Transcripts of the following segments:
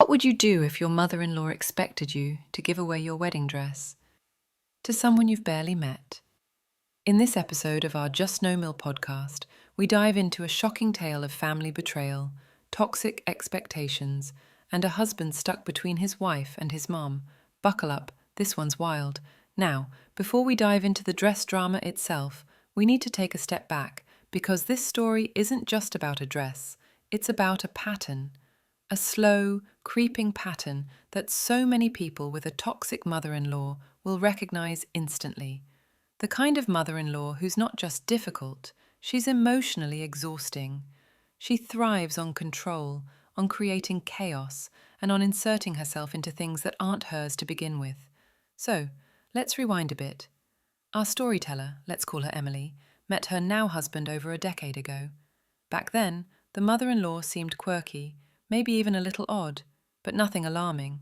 What would you do if your mother-in-law expected you to give away your wedding dress to someone you've barely met? In this episode of our JustNoMIL podcast, we dive into a shocking tale of family betrayal, toxic expectations, and a husband stuck between his wife and his mom. Buckle up, this one's wild. Now, before we dive into the dress drama itself, we need to take a step back because this story isn't just about a dress, it's about a pattern. A slow, creeping pattern that so many people with a toxic mother-in-law will recognize instantly. The kind of mother-in-law who's not just difficult, she's emotionally exhausting. She thrives on control, on creating chaos, and on inserting herself into things that aren't hers to begin with. So, let's rewind a bit. Our storyteller, let's call her Emily, met her now husband over a decade ago. Back then, the mother-in-law seemed quirky, maybe even a little odd, but nothing alarming.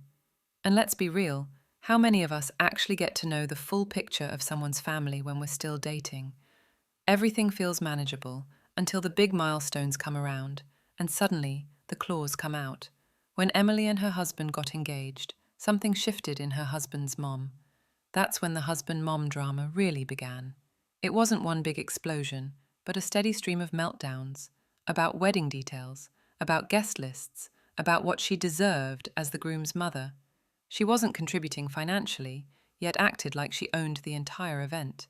And let's be real, how many of us actually get to know the full picture of someone's family when we're still dating? Everything feels manageable until the big milestones come around, and suddenly the claws come out. When Emily and her husband got engaged, something shifted in her husband's mom. That's when the husband-mom drama really began. It wasn't one big explosion, but a steady stream of meltdowns, about wedding details, about guest lists, about what she deserved as the groom's mother. She wasn't contributing financially, yet acted like she owned the entire event.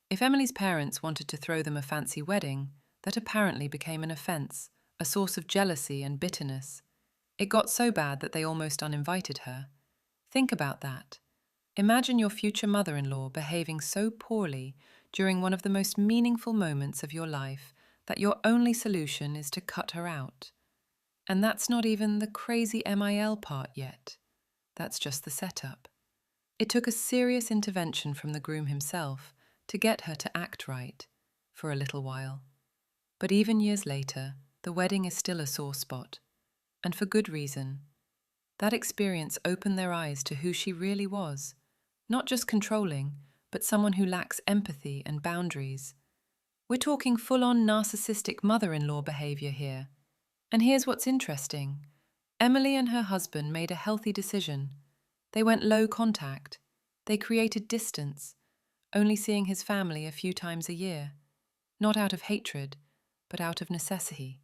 If Emily's parents wanted to throw them a fancy wedding, that apparently became an offense, a source of jealousy and bitterness. It got so bad that they almost uninvited her. Think about that. Imagine your future mother-in-law behaving so poorly during one of the most meaningful moments of your life that your only solution is to cut her out. And that's not even the crazy MIL part yet. That's just the setup. It took a serious intervention from the groom himself to get her to act right, for a little while. But even years later, the wedding is still a sore spot. And for good reason. That experience opened their eyes to who she really was. Not just controlling, but someone who lacks empathy and boundaries. We're talking full-on narcissistic mother-in-law behavior here. And here's what's interesting. Emily and her husband made a healthy decision. They went low contact. They created distance, only seeing his family a few times a year. Not out of hatred, but out of necessity.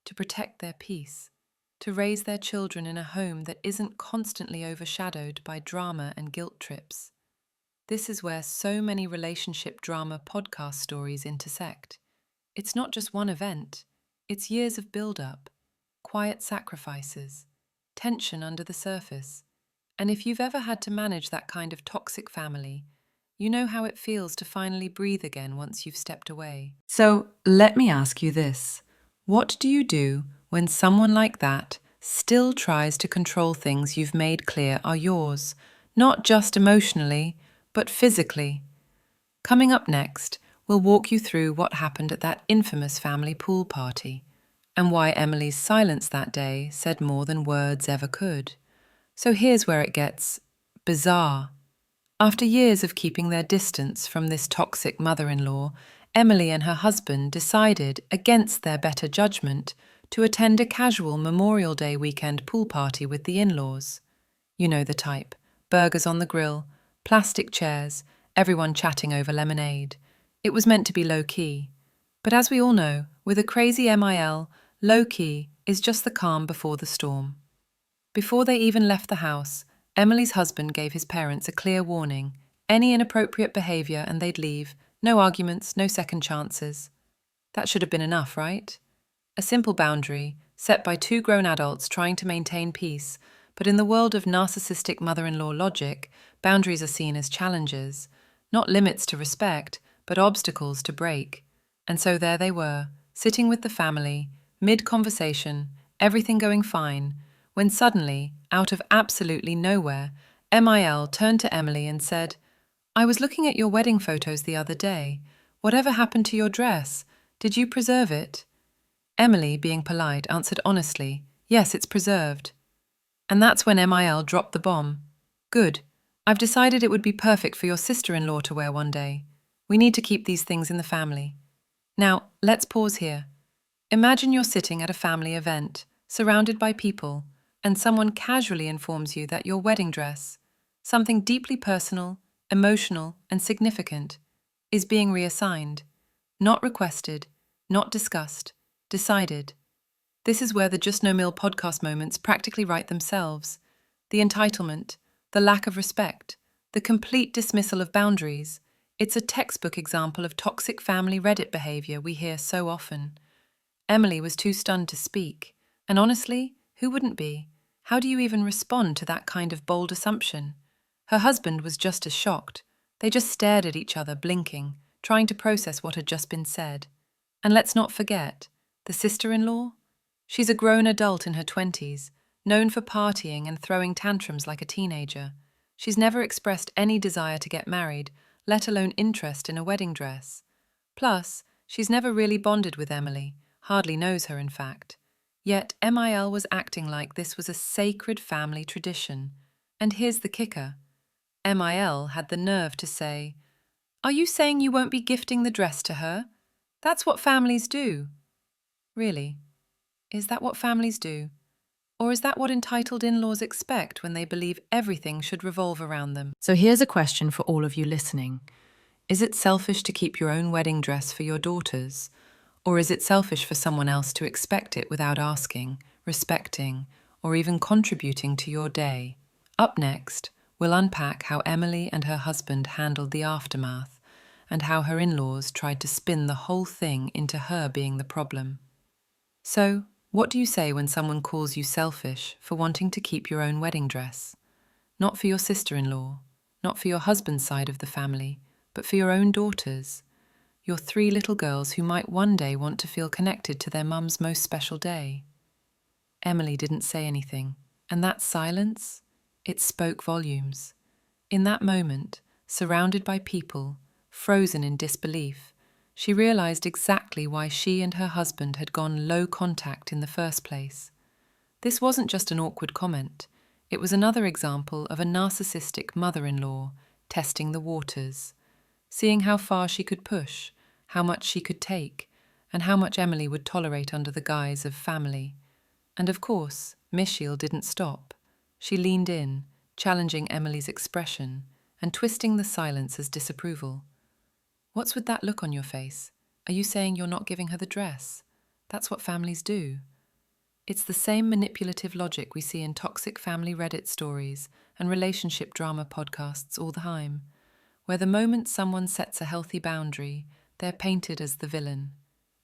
To protect their peace. To raise their children in a home that isn't constantly overshadowed by drama and guilt trips. This is where so many relationship drama podcast stories intersect. It's not just one event. It's years of build-up, quiet sacrifices, tension under the surface. And if you've ever had to manage that kind of toxic family, you know how it feels to finally breathe again once you've stepped away. So let me ask you this. What do you do when someone like that still tries to control things you've made clear are yours, not just emotionally, but physically? Coming up next, we'll walk you through what happened at that infamous family pool party and why Emily's silence that day said more than words ever could. So here's where it gets bizarre. After years of keeping their distance from this toxic mother-in-law, Emily and her husband decided, against their better judgment, to attend a casual Memorial Day weekend pool party with the in-laws. You know the type. Burgers on the grill, plastic chairs, everyone chatting over lemonade. It was meant to be low-key. But as we all know, with a crazy MIL, low-key is just the calm before the storm. Before they even left the house, Emily's husband gave his parents a clear warning. Any inappropriate behavior and they'd leave. No arguments, no second chances. That should have been enough, right? A simple boundary, set by two grown adults trying to maintain peace, but in the world of narcissistic mother-in-law logic, boundaries are seen as challenges, not limits to respect, but obstacles to break. And so there they were, sitting with the family, mid-conversation, everything going fine, when suddenly, out of absolutely nowhere, MIL turned to Emily and said, "I was looking at your wedding photos the other day. Whatever happened to your dress? Did you preserve it?" Emily, being polite, answered honestly, "Yes, it's preserved." And that's when MIL dropped the bomb. "Good. I've decided it would be perfect for your sister-in-law to wear one day. We need to keep these things in the family." Now, let's pause here. Imagine you're sitting at a family event, surrounded by people, and someone casually informs you that your wedding dress, something deeply personal, emotional, and significant, is being reassigned, not requested, not discussed, decided. This is where the JustNoMIL podcast moments practically write themselves. The entitlement, the lack of respect, the complete dismissal of boundaries. It's a textbook example of toxic family Reddit behavior we hear so often. Emily was too stunned to speak. And honestly, who wouldn't be? How do you even respond to that kind of bold assumption? Her husband was just as shocked. They just stared at each other, blinking, trying to process what had just been said. And let's not forget, the sister-in-law? She's a grown adult in her 20s, known for partying and throwing tantrums like a teenager. She's never expressed any desire to get married, let alone interest in a wedding dress. Plus, she's never really bonded with Emily, hardly knows her in fact. Yet MIL was acting like this was a sacred family tradition. And here's the kicker. MIL had the nerve to say, "Are you saying you won't be gifting the dress to her? That's what families do." Really? Is that what families do? Or is that what entitled in-laws expect when they believe everything should revolve around them? So here's a question for all of you listening. Is it selfish to keep your own wedding dress for your daughters? Or is it selfish for someone else to expect it without asking, respecting, or even contributing to your day? Up next, we'll unpack how Emily and her husband handled the aftermath, and how her in-laws tried to spin the whole thing into her being the problem. So, what do you say when someone calls you selfish for wanting to keep your own wedding dress? Not for your sister-in-law, not for your husband's side of the family, but for your own daughters, your 3 little girls who might one day want to feel connected to their mum's most special day. Emily didn't say anything, and that silence, it spoke volumes. In that moment, surrounded by people, frozen in disbelief, she realized exactly why she and her husband had gone low contact in the first place. This wasn't just an awkward comment. It was another example of a narcissistic mother-in-law testing the waters, seeing how far she could push, how much she could take, and how much Emily would tolerate under the guise of family. And of course, Michiel didn't stop. She leaned in, challenging Emily's expression and twisting the silence as disapproval. "What's with that look on your face? Are you saying you're not giving her the dress? That's what families do." It's the same manipulative logic we see in toxic family Reddit stories and relationship drama podcasts all the time, where the moment someone sets a healthy boundary, they're painted as the villain,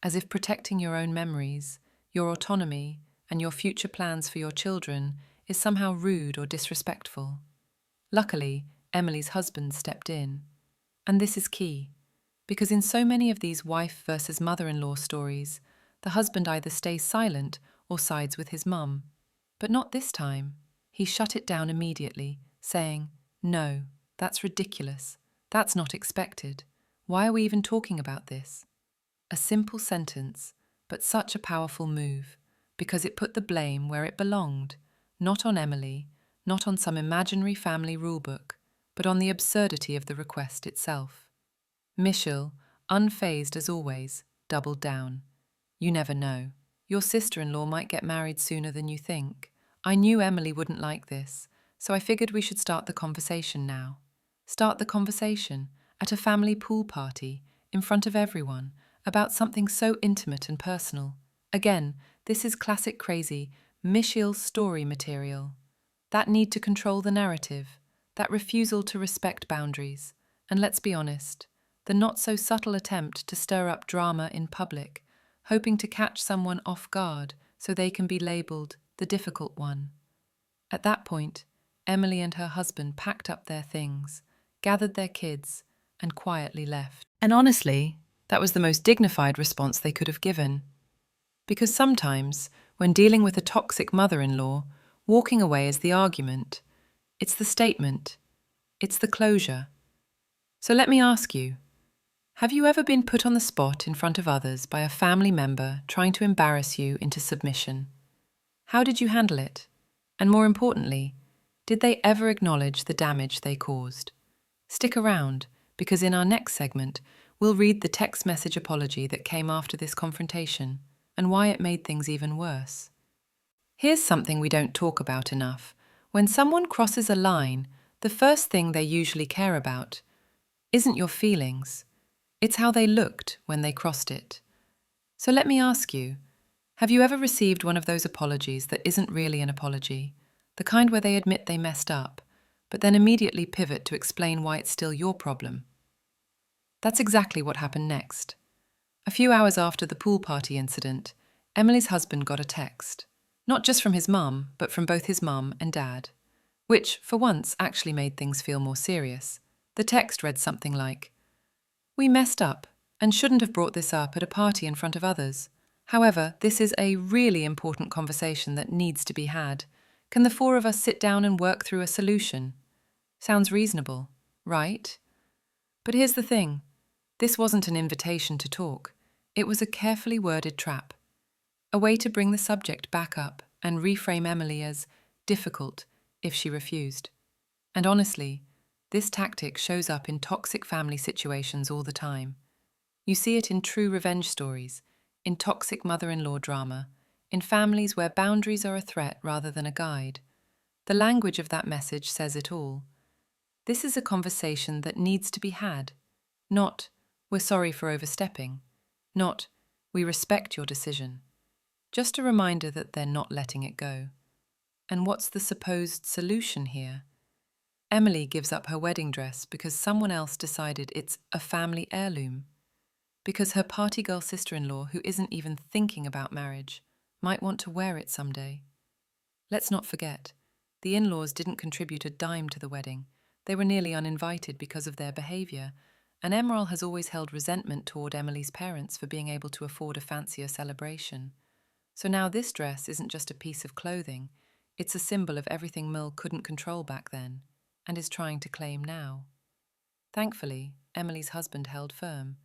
as if protecting your own memories, your autonomy, and your future plans for your children is somehow rude or disrespectful. Luckily, Emily's husband stepped in. And this is key, because in so many of these wife versus mother-in-law stories, the husband either stays silent or sides with his mum. But not this time. He shut it down immediately, saying, "No, that's ridiculous. That's not expected. Why are we even talking about this?" A simple sentence, but such a powerful move, because it put the blame where it belonged, not on Emily, not on some imaginary family rulebook, but on the absurdity of the request itself. Michiel, unfazed as always, doubled down. "You never know. Your sister-in-law might get married sooner than you think. I knew Emily wouldn't like this, so I figured we should start the conversation now. Start the conversation at a family pool party, in front of everyone, about something so intimate and personal. Again, this is classic crazy Michiel story material. That need to control the narrative, that refusal to respect boundaries, and let's be honest, the not-so-subtle attempt to stir up drama in public, hoping to catch someone off guard so they can be labelled the difficult one. At that point, Emily and her husband packed up their things, gathered their kids, and quietly left. And honestly, that was the most dignified response they could have given. Because sometimes, when dealing with a toxic mother-in-law, walking away is the argument. It's the statement. It's the closure. So let me ask you, have you ever been put on the spot in front of others by a family member trying to embarrass you into submission? How did you handle it? And more importantly, did they ever acknowledge the damage they caused? Stick around, because in our next segment, we'll read the text message apology that came after this confrontation and why it made things even worse. Here's something we don't talk about enough. When someone crosses a line, the first thing they usually care about isn't your feelings. It's how they looked when they crossed it. So let me ask you, have you ever received one of those apologies that isn't really an apology? The kind where they admit they messed up, but then immediately pivot to explain why it's still your problem? That's exactly what happened next. A few hours after the pool party incident, Emily's husband got a text. Not just from his mum, but from both his mum and dad. Which, for once, actually made things feel more serious. The text read something like, "We messed up and shouldn't have brought this up at a party in front of others. However, this is a really important conversation that needs to be had. Can the four of us sit down and work through a solution?" Sounds reasonable, right? But here's the thing. This wasn't an invitation to talk. It was a carefully worded trap. A way to bring the subject back up and reframe Emily as difficult if she refused. And honestly, this tactic shows up in toxic family situations all the time. You see it in true revenge stories, in toxic mother-in-law drama, in families where boundaries are a threat rather than a guide. The language of that message says it all. This is a conversation that needs to be had. Not, "We're sorry for overstepping." Not, "We respect your decision." Just a reminder that they're not letting it go. And what's the supposed solution here? Emily gives up her wedding dress because someone else decided it's a family heirloom. Because her party girl sister-in-law, who isn't even thinking about marriage, might want to wear it someday. Let's not forget, the in-laws didn't contribute a dime to the wedding. They were nearly uninvited because of their behavior, and Emerald has always held resentment toward Emily's parents for being able to afford a fancier celebration. So now this dress isn't just a piece of clothing, it's a symbol of everything Mill couldn't control back then, and is trying to claim now. Thankfully, Emily's husband held firm.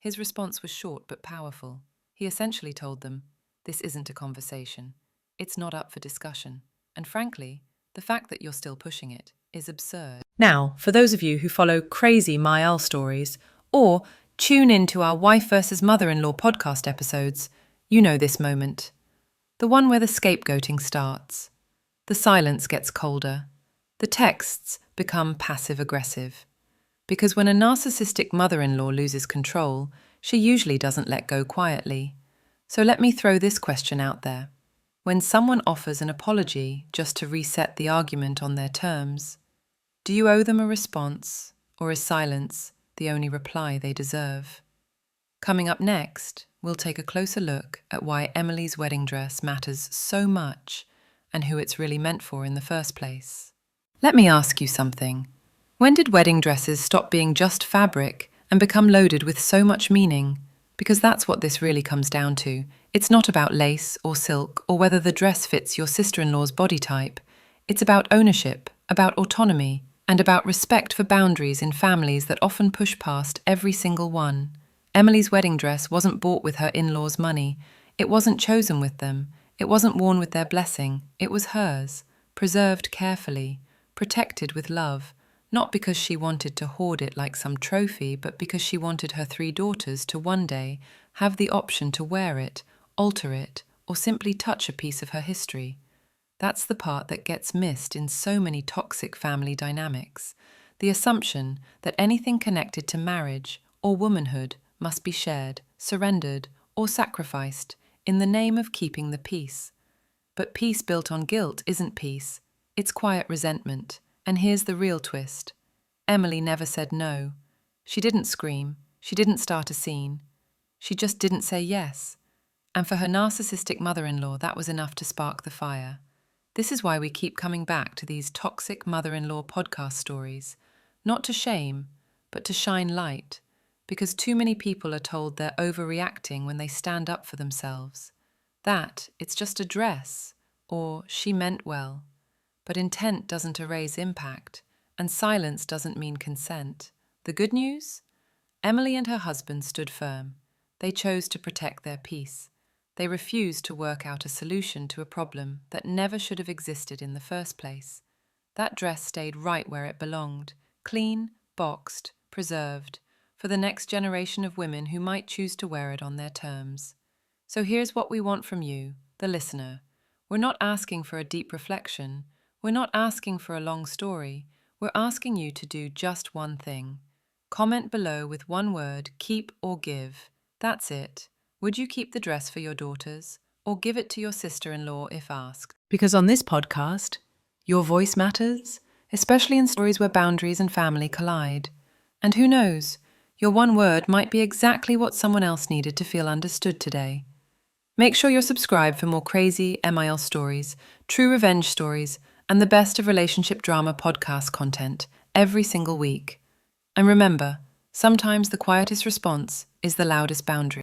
His response was short but powerful. He essentially told them, "This isn't a conversation. It's not up for discussion. And frankly, the fact that you're still pushing it is absurd." Now, for those of you who follow crazy Mayal stories or tune in to our Wife versus Mother-in-Law podcast episodes, you know this moment. The one where the scapegoating starts. The silence gets colder. The texts become passive-aggressive. Because when a narcissistic mother-in-law loses control, she usually doesn't let go quietly. So let me throw this question out there. When someone offers an apology just to reset the argument on their terms, do you owe them a response, or is silence the only reply they deserve? Coming up next, we'll take a closer look at why Emily's wedding dress matters so much and who it's really meant for in the first place. Let me ask you something. When did wedding dresses stop being just fabric and become loaded with so much meaning? Because that's what this really comes down to. It's not about lace or silk or whether the dress fits your sister-in-law's body type. It's about ownership, about autonomy, and about respect for boundaries in families that often push past every single one. Emily's wedding dress wasn't bought with her in-laws' money. It wasn't chosen with them. It wasn't worn with their blessing. It was hers, preserved carefully, protected with love. Not because she wanted to hoard it like some trophy, but because she wanted her 3 daughters to one day have the option to wear it, alter it, or simply touch a piece of her history. That's the part that gets missed in so many toxic family dynamics. The assumption that anything connected to marriage or womanhood must be shared, surrendered, or sacrificed in the name of keeping the peace. But peace built on guilt isn't peace. It's quiet resentment. And here's the real twist. Emily never said no. She didn't scream. She didn't start a scene. She just didn't say yes. And for her narcissistic mother-in-law, that was enough to spark the fire. This is why we keep coming back to these toxic mother-in-law podcast stories. Not to shame, but to shine light. Because too many people are told they're overreacting when they stand up for themselves. That it's just a dress, or she meant well. But intent doesn't erase impact, and silence doesn't mean consent. The good news? Emily and her husband stood firm. They chose to protect their peace. They refused to work out a solution to a problem that never should have existed in the first place. That dress stayed right where it belonged, clean, boxed, preserved, for the next generation of women who might choose to wear it on their terms. So here's what we want from you, the listener. We're not asking for a deep reflection. We're not asking for a long story. We're asking you to do just one thing. Comment below with one word, keep or give. That's it. Would you keep the dress for your daughters or give it to your sister-in-law if asked? Because on this podcast, your voice matters, especially in stories where boundaries and family collide. And who knows, your one word might be exactly what someone else needed to feel understood today. Make sure you're subscribed for more crazy MIL stories, true revenge stories, and the best of relationship drama podcast content every single week. And remember, sometimes the quietest response is the loudest boundary.